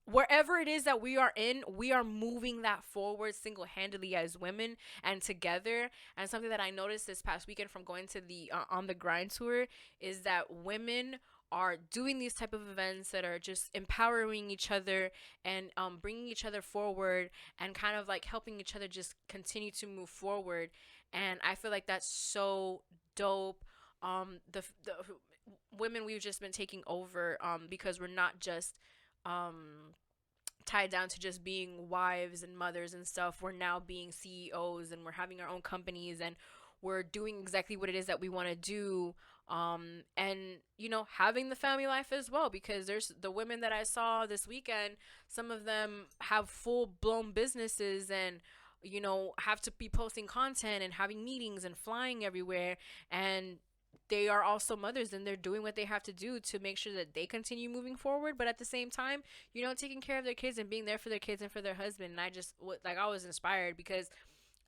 wherever it is that we are in, we are moving that forward single-handedly as women and together. And something that I noticed this past weekend from going to the On the Grind tour is that women are doing these type of events that are just empowering each other and bringing each other forward and kind of like helping each other just continue to move forward. And I feel like that's so dope. The women we've just been taking over, because we're not just tied down to just being wives and mothers and stuff. We're now being CEOs and we're having our own companies and we're doing exactly what it is that we want to do. And having the family life as well, because there's the women that I saw this weekend, some of them have full blown businesses and have to be posting content and having meetings and flying everywhere, and they are also mothers and they're doing what they have to do to make sure that they continue moving forward, but at the same time taking care of their kids and being there for their kids and for their husband. And I was inspired because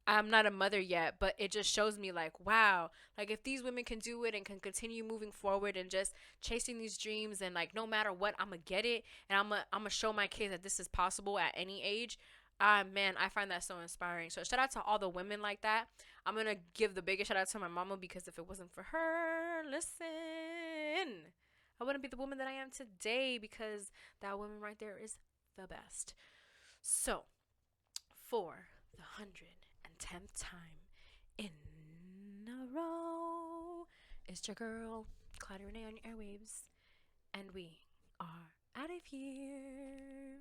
I'm not a mother yet, but it just shows me like, wow, like if these women can do it and can continue moving forward and just chasing these dreams, and like no matter what, I'm gonna get it, and I'm gonna show my kids that this is possible at any age. Man, I find that so inspiring. So shout out to all the women like that. I'm gonna give the biggest shout out to my mama, because if it wasn't for her, listen, I wouldn't be the woman that I am today, because that woman right there is the best. So for the 110th time in a row, it's your girl Claudia Renee on your airwaves, and we are out of here.